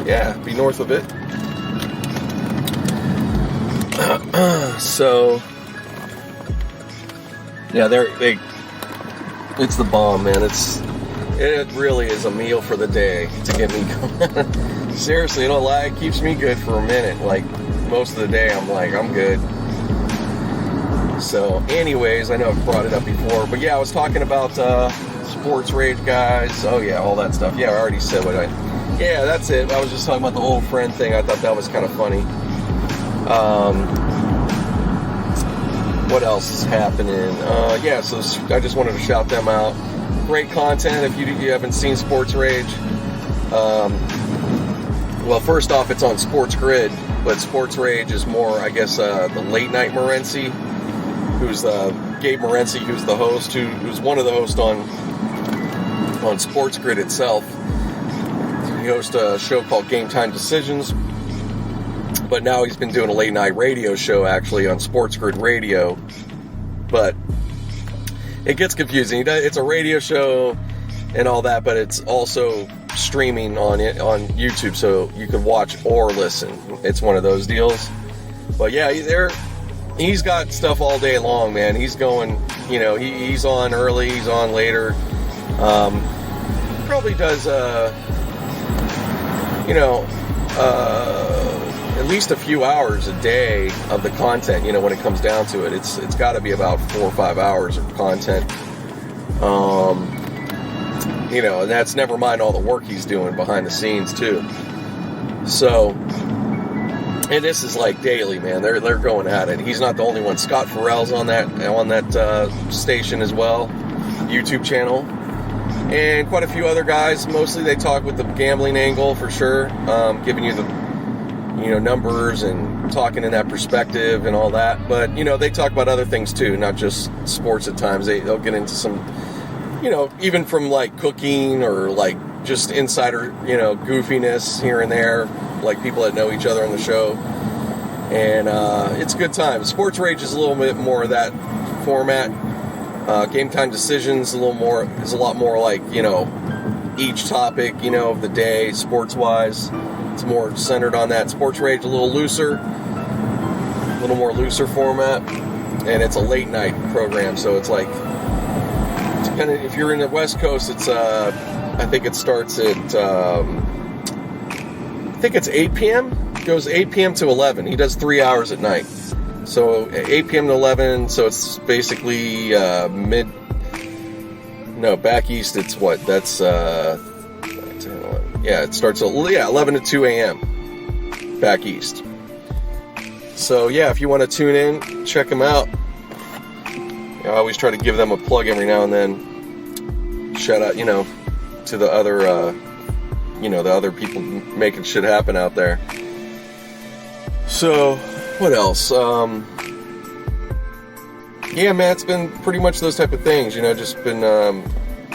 Yeah, be north of it. So, yeah, it's the bomb, man. It really is a meal for the day to get me going. Seriously, don't lie, it keeps me good for a minute. Like, most of the day, I'm like, I'm good. So, anyways, I know I've brought it up before, but yeah, I was talking about sports rage guys. Oh yeah, all that stuff. Yeah, I already said yeah, that's it. I was just talking about the old friend thing. I thought that was kind of funny. What else is happening? Yeah, so I just wanted to shout them out. Great content if you haven't seen Sports Rage. Well, first off, it's on Sports Grid, but Sports Rage is more, I guess, the late night Morency, who's Gabe Morency, who's the host, who's one of the hosts on Sports Grid itself. He hosts a show called Game Time Decisions, but now he's been doing a late night radio show actually on Sports Grid Radio. But it gets confusing. It's a radio show and all that, but it's also streaming on YouTube, so you can watch or listen. It's one of those deals. But yeah, he's got stuff all day long, man. He's going, he's on early, he's on later. Probably does at least a few hours a day of the content, when it comes down to it. It's got to be about 4 or 5 hours of content. And that's never mind all the work he's doing behind the scenes too. So, and this is like daily, man. They're going at it. He's not the only one. Scott Farrell's on that station as well, YouTube channel. And quite a few other guys. Mostly they talk with the gambling angle for sure, giving you the numbers and talking in that perspective and all that. But they talk about other things too, not just sports at times. They'll get into some, even from like cooking or like just insider goofiness here and there, like people that know each other on the show. And it's a good time. Sports Rage is a little bit more of that format. Game Time Decisions is a lot more like, each topic, of the day, sports-wise. It's more centered on that. Sports Rage, a little more looser format. And it's a late night program, so it's like, depending, if you're in the West Coast, it's, I think it starts at, I think it's 8 p.m. It goes 8 p.m. to 11. He does 3 hours at night. So 8 p.m. to 11, so it's basically back east, it's what? That's, it starts at 11 to 2 a.m. back east. So yeah, if you want to tune in, check them out. I always try to give them a plug every now and then. Shout out, to the other, the other people making shit happen out there. So, what else? Yeah, man, it's been pretty much those type of things, just been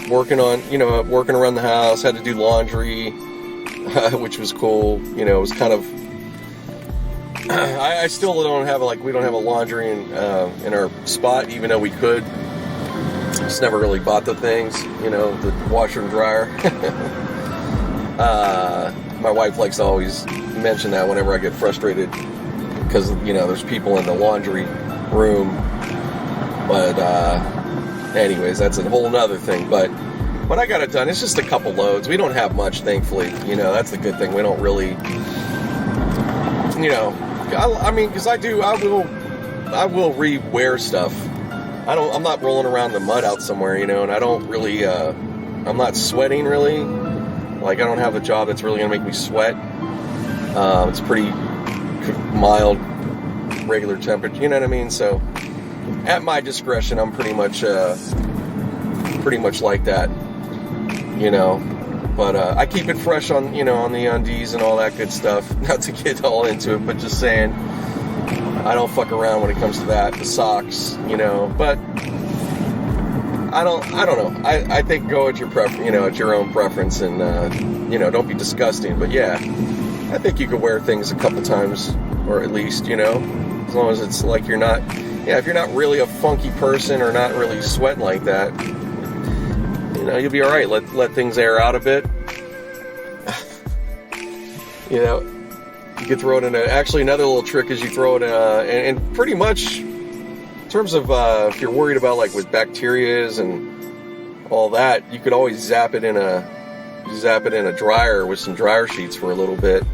working around the house, had to do laundry, which was cool. It was kind of, I still don't have we don't have a laundry in our spot, even though we could. Just never really bought the things, the washer and dryer. My wife likes to always mention that whenever I get frustrated, because there's people in the laundry room. But anyways, that's a whole nother thing. But I got it done. It's just a couple loads. We don't have much, thankfully. That's the good thing. We don't really, because I will I will re-wear stuff. I'm not rolling around the mud out somewhere, you know, and I don't really, I'm not sweating really. Like, I don't have a job that's really going to make me sweat. It's pretty mild, regular temperature, you know what I mean? So, at my discretion, I'm pretty much like that, you know. But I keep it fresh on, you know, on the undies and all that good stuff. Not to get all into it, but just saying, I don't fuck around when it comes to that. The socks, you know. But I don't know. I think go at your at your own preference, and you know, don't be disgusting. But yeah, I think you could wear things a couple times, or at least, you know, as long as it's like you're not. Yeah, if you're not really a funky person or not really sweating like that, you know, you'll be all right. Let things air out a bit. You know, you could throw it in actually, another little trick is you throw it and pretty much in terms of if you're worried about like with bacterias and all that, you could always zap it in a dryer with some dryer sheets for a little bit.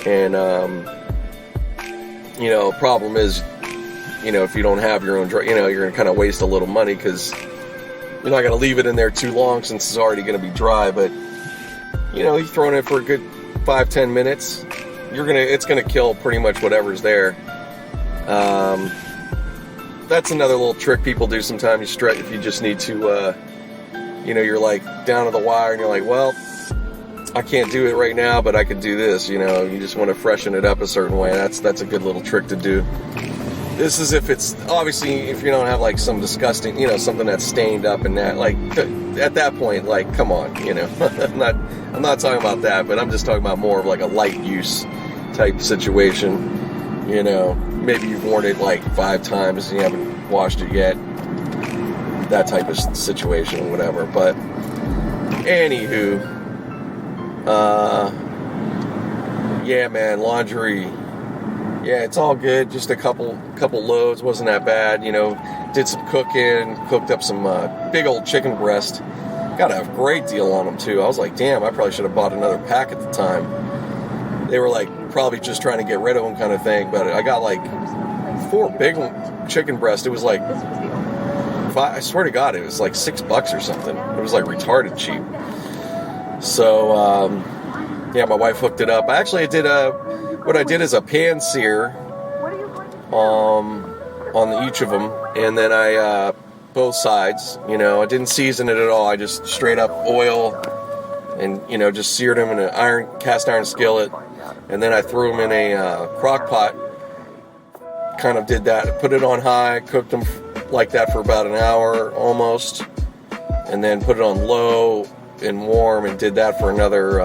And you know, problem is, you know, if you don't have your own dryer, you know, you're gonna kind of waste a little money because you're not going to leave it in there too long since it's already going to be dry. But, you know, you throw it in for a good 5-10 minutes, it's going to kill pretty much whatever's there. That's another little trick people do sometimes. You stretch if you just need to, you know, you're like down to the wire and you're like, well, I can't do it right now, but I could do this. You know, you just want to freshen it up a certain way. That's a good little trick to do. This is if it's, obviously, if you don't have, like, some disgusting, you know, something that's stained up and that, like, at that point, like, come on, you know. I'm not talking about that, but I'm just talking about more of, like, a light use type situation, you know. Maybe you've worn it, like, 5 times and you haven't washed it yet. That type of situation or whatever. But, anywho, yeah, man, laundry. Yeah, it's all good. Just a couple loads. Wasn't that bad, you know. Did some cooking. Cooked up some big old chicken breast. Got a great deal on them, too. I was like, damn, I probably should have bought another pack at the time. They were, like, probably just trying to get rid of them kind of thing. But I got, like, 4 big chicken breasts. It was, like, I swear to God, it was, like, $6 or something. It was, like, retarded cheap. So, yeah, my wife hooked it up. Actually, what I did is a pan sear on each of them, and then I both sides, you know, I didn't season it at all. I just straight up oil and, you know, just seared them in an cast iron skillet, and then I threw them in a crock pot. Kind of did that, put it on high, cooked them like that for about an hour almost, and then put it on low and warm and did that for another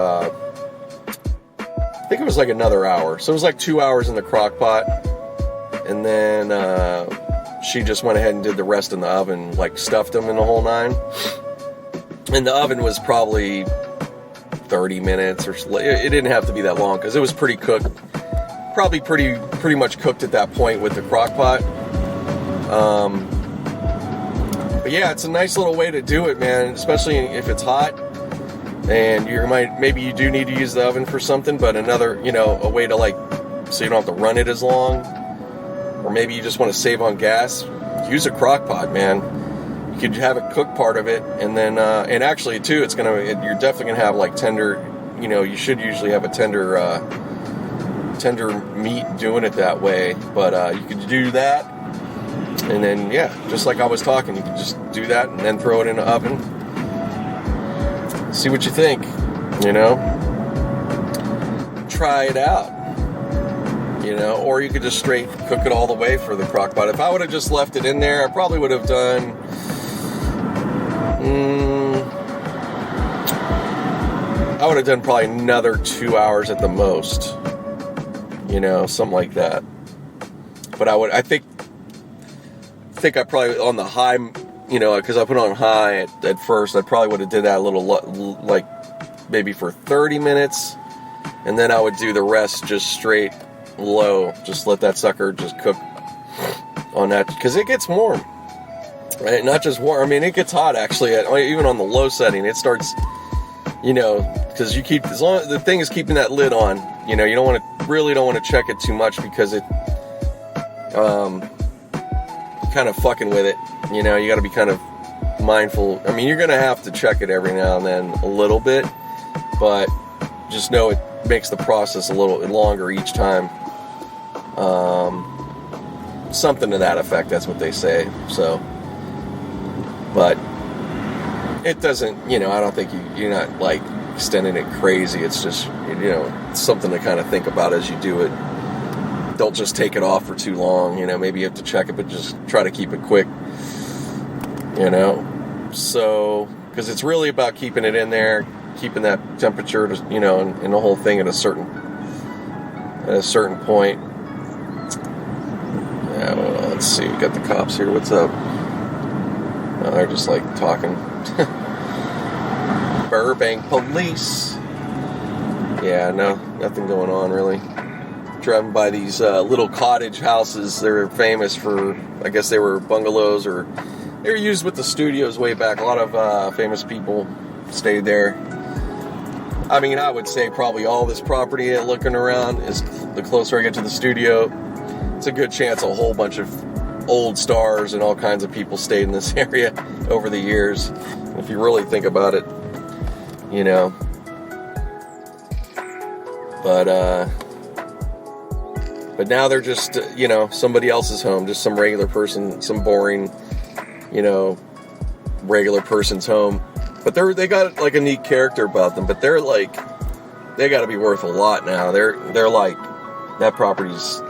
I think it was like another hour. So it was like 2 hours in the crock pot. And then she just went ahead and did the rest in the oven, like stuffed them in the whole 9. And the oven was probably 30 minutes or so. It didn't have to be that long because it was pretty cooked. Probably pretty much cooked at that point with the crock pot. But yeah, it's a nice little way to do it, man, especially if it's hot. And maybe you do need to use the oven for something, but another, you know, a way to, like, so you don't have to run it as long, or maybe you just want to save on gas, use a crock pot, man. You could have it cook part of it, and then, and actually, too, you're definitely gonna have, like, tender, you know, you should usually have a tender meat doing it that way, but, you could do that, and then, yeah, just like I was talking, you could just do that, and then throw it in the oven. See what you think, you know. Try it out, you know. Or you could just straight cook it all the way for the crock pot. If I would have just left it in there, I probably would have done probably another 2 hours at the most, you know, something like that. But I think I probably on the high, you know, because I put it on high at first, I probably would have did that a little, like, maybe for 30 minutes, and then I would do the rest just straight low. Just let that sucker just cook on that, because it gets warm, right? Not just warm, I mean, it gets hot, actually, even on the low setting. It starts, you know, because as long as the thing is keeping that lid on, you know, you don't want to check it too much, because it, kind of fucking with it. You know, you got to be kind of mindful. I mean, you're going to have to check it every now and then a little bit, but just know it makes the process a little longer each time. Something to that effect, that's what they say. So, but it doesn't, you know, I don't think you're not like extending it crazy. It's just, you know, it's something to kind of think about as you do it. Don't just take it off for too long, you know, maybe you have to check it, but just try to keep it quick, you know. So, because it's really about keeping it in there, keeping that temperature, to, you know, and the whole thing at a certain point. Yeah, well, let's see, we got the cops here. What's up? Oh, they're just like talking. Burbank police. Yeah, no, nothing going on really. Driving by these little cottage houses. They're famous for, I guess they were bungalows, or they were used with the studios way back. A lot of famous people stayed there. I mean, I would say probably all this property, looking around, is the closer I get to the studio, it's a good chance a whole bunch of old stars and all kinds of people stayed in this area over the years. If you really think about it, you know. But now they're just, you know, somebody else's home, just some regular person, some boring, you know, regular person's home. But they got like a neat character about them. But they're like, they got to be worth a lot now. They're like, that property's,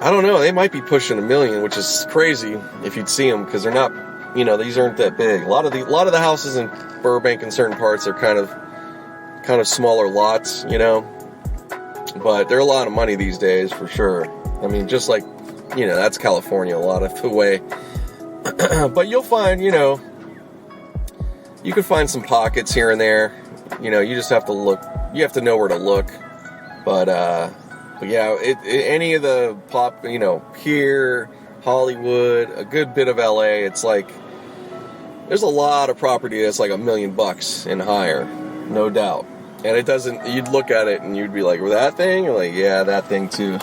I don't know, they might be pushing $1 million, which is crazy if you'd see them, because they're not, you know, these aren't that big. A lot of the houses in Burbank in certain parts are kind of smaller lots, you know. But they're a lot of money these days, for sure. I mean, just like, you know, that's California a lot of the way. But you'll find, you know, you can find some pockets here and there. You know, you just have to look. You have to know where to look. But yeah, any of the pop, you know, here, Hollywood, a good bit of LA, it's like, there's a lot of property that's like $1 million and higher, no doubt. And it doesn't, you'd look at it and you'd be like, well, that thing? You're like, yeah, that thing too.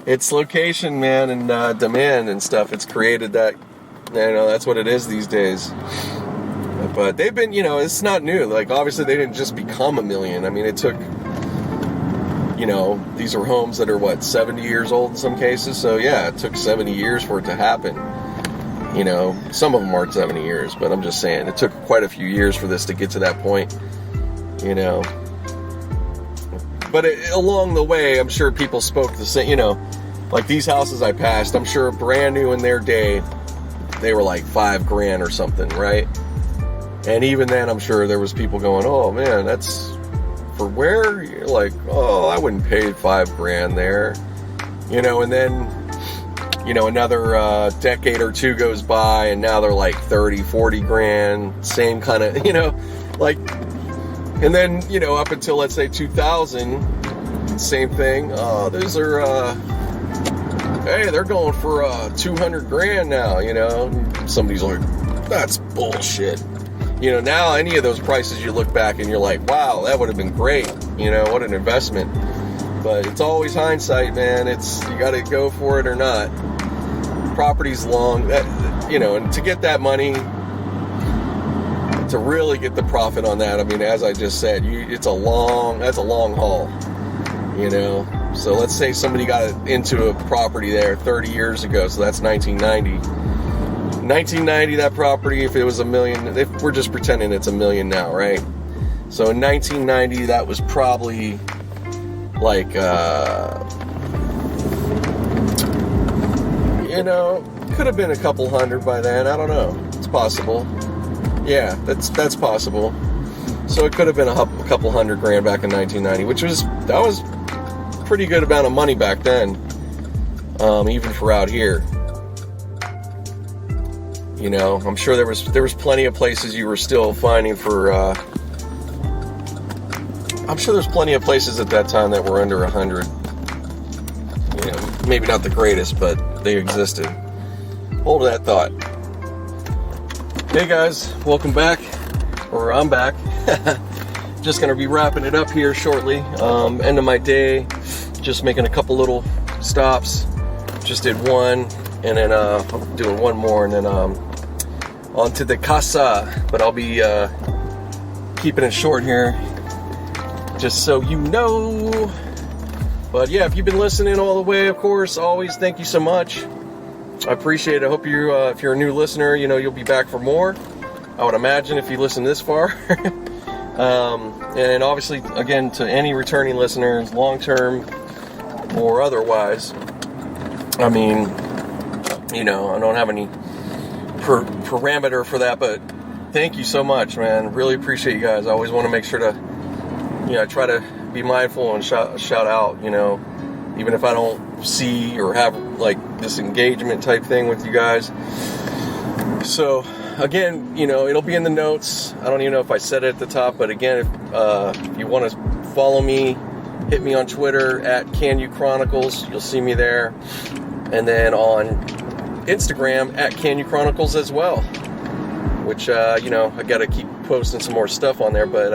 It's location, man, and demand and stuff. It's created that, you know, that's what it is these days. But they've been, you know, it's not new. Like, obviously they didn't just become $1 million. I mean, it took, you know, these are homes that are, what, 70 years old in some cases? So, yeah, it took 70 years for it to happen. You know, some of them aren't 70 years, but I'm just saying, it took quite a few years for this to get to that point, you know. But along the way, I'm sure people spoke the same, you know, like these houses I passed, I'm sure brand new in their day, they were like $5,000 or something, right? And even then, I'm sure there was people going, oh man, that's for where? You're like, oh, I wouldn't pay $5,000 there, you know. And then, you know, another decade or two goes by, and now they're like 30, 40 grand, same kind of, you know, like, and then, you know, up until, let's say, 2000, same thing. Those are, hey, they're going for 200 grand now, you know. Somebody's like, that's bullshit. You know, now any of those prices, you look back and you're like, wow, that would have been great. You know, what an investment. But it's always hindsight, man. It's, you got to go for it or not. Property's long, that, you know, and to get that money, to really get the profit on that, I mean, as I just said, that's a long haul, you know. So let's say somebody got into a property there 30 years ago, so that's 1990. 1990, that property, if it was $1 million, if we're just pretending it's $1 million now, right? So in 1990, that was probably like, you know, could have been a couple hundred by then. I don't know. It's possible. Yeah, that's possible. So it could have been a couple $100 grand back in 1990, that was a pretty good amount of money back then, even for out here. You know, I'm sure there was plenty of places you were still finding for. I'm sure there's plenty of places at that time that were under 100. You know, maybe not the greatest, but they existed. Hold that thought. Hey guys, welcome back, or I'm back. Just gonna be wrapping it up here shortly. End of my day, just making a couple little stops. Just did one, and then I'm doing one more, and then on to the casa. But I'll be keeping it short here, just so you know. But yeah, if you've been listening all the way, of course, always thank you so much. I appreciate it. I hope you, if you're a new listener, you'll be back for more. I would imagine if you listen this far. And obviously, again, to any returning listeners, long-term or otherwise, I mean, I don't have any parameter for that, but thank you so much, man. Really appreciate you guys. I always want to make sure to, I try to be mindful and shout out, even if I don't see or have like this engagement type thing with you guys. So again, it'll be in the notes. I don't even know if I said it at the top, but again, if you want to follow me, hit me on Twitter at KANU Chronicles. You'll see me there. And then on Instagram at KANU Chronicles as well, which, I got to keep posting some more stuff on there, but,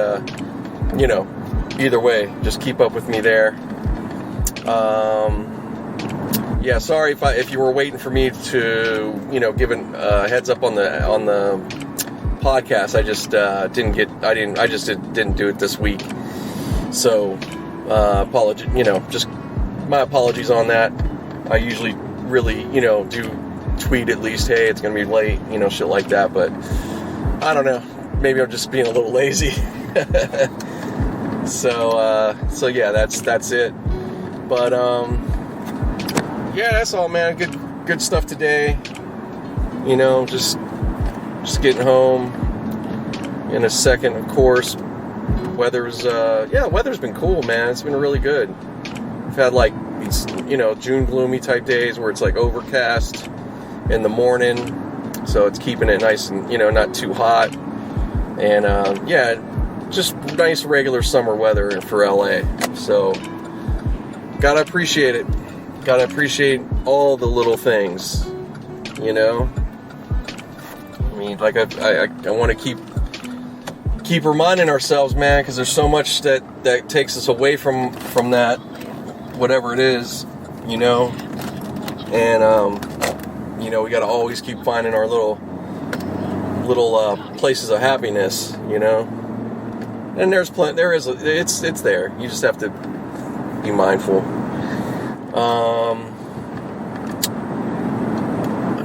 either way, just keep up with me there. Yeah, sorry if you were waiting for me to, give a heads up on the podcast. I just didn't do it this week. So, just my apologies on that. I usually really, do tweet at least, hey, it's going to be late, shit like that. But I don't know. Maybe I'm just being a little lazy. So yeah, that's it. But, yeah, that's all, man. Good stuff today. Just getting home in a second, of course. Weather's been cool, man. It's been really good. We've had like these, June gloomy type days where it's like overcast in the morning, so it's keeping it nice and, not too hot. And, just nice regular summer weather for LA. So, gotta appreciate it. Gotta appreciate all the little things, I mean, like I want to keep reminding ourselves, man, because there's so much that takes us away from that, whatever it is, and we got to always keep finding our little places of happiness, and it's there. You just have to be mindful. I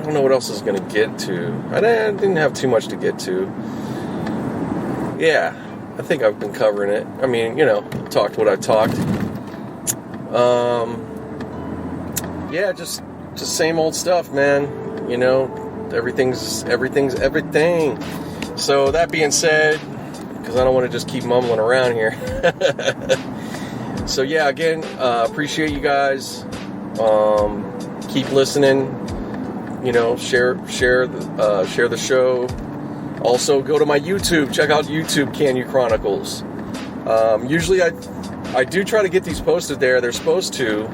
don't know what else I was going to get to. I didn't have too much to get to. Yeah, I think I've been covering it. I mean, talked what I talked. Yeah, just same old stuff, man. Everything's everything. So that being said, because I don't want to just keep mumbling around here. So yeah, again, appreciate you guys. Keep listening. Share the show. Also, go to my YouTube. Check out YouTube KANU Chronicles. Usually, I do try to get these posted there. They're supposed to,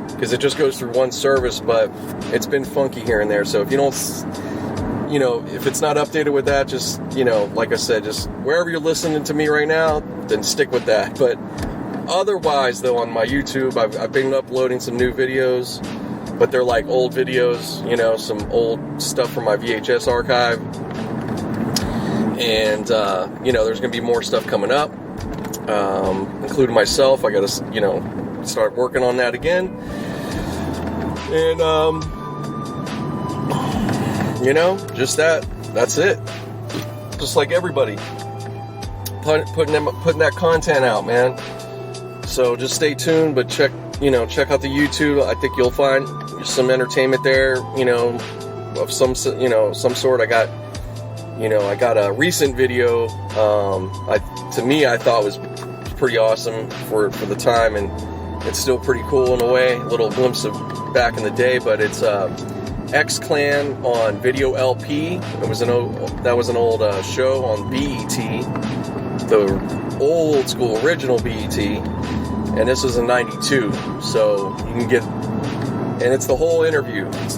because it just goes through one service. But it's been funky here and there. So if you don't, if it's not updated with that, just like I said, just wherever you're listening to me right now, then stick with that. But otherwise, though, on my YouTube, I've been uploading some new videos, but they're like old videos, some old stuff from my VHS archive. And, there's going to be more stuff coming up, including myself. I got to, start working on that again. And, just that's it. Just like everybody. Putting that content out, man. So just stay tuned, but check out the YouTube. I think you'll find some entertainment there, of some sort. I got a recent video, I thought was pretty awesome for the time, and it's still pretty cool in a way. A little glimpse of back in the day, but it's X-Clan on Video LP. That was an old show on BET, the old school original BET, and this was in '92. So you can get, and it's the whole interview. It's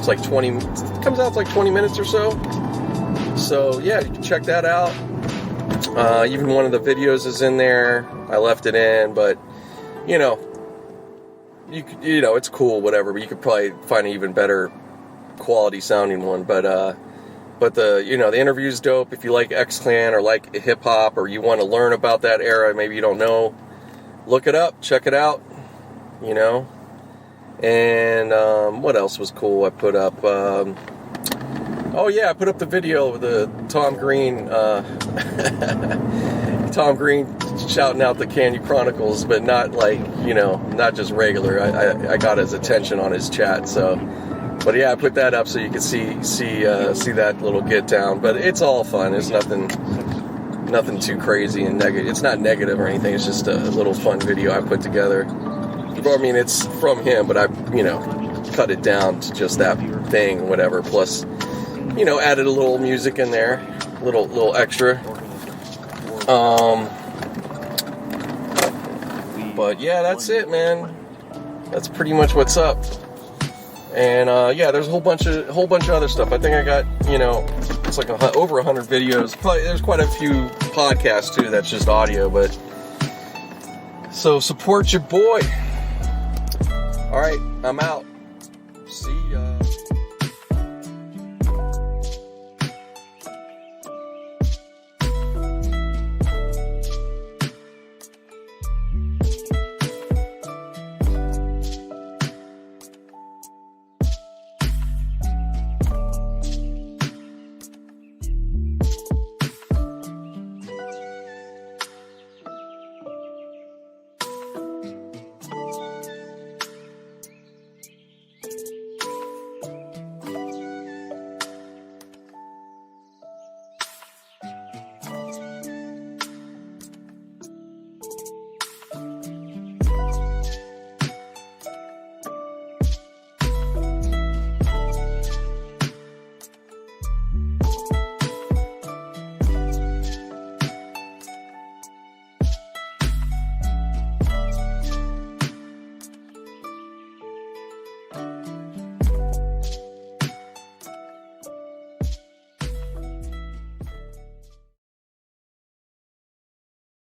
like 20. It comes out, it's like 20 minutes or so. So yeah, you can check that out. Even one of the videos is in there. I left it in, but you know, it's cool, whatever, but you could probably find an even better quality sounding one. But the, you know, the interview's dope. If you like X-Clan or like hip hop, or you want to learn about that era, maybe you don't know, look it up, check it out, you know. And what else was cool I put up? Oh yeah, I put up the video of the Tom Green shouting out the KANU Chronicles, but not like, you know, not just regular. I got his attention on his chat, so. But yeah, I put that up so you can see that little get down. But it's all fun. It's nothing too crazy and negative. It's not negative or anything. It's just a little fun video I put together. I mean, it's from him, but I, you know, cut it down to just that thing, whatever. Plus, you know, added a little music in there, little extra. But yeah, that's it, man. That's pretty much what's up. And yeah, there's a whole bunch of other stuff. I think I got, you know, it's like over 100 videos. Probably, there's quite a few podcasts too that's just audio. But so support your boy. All right, I'm out. See ya.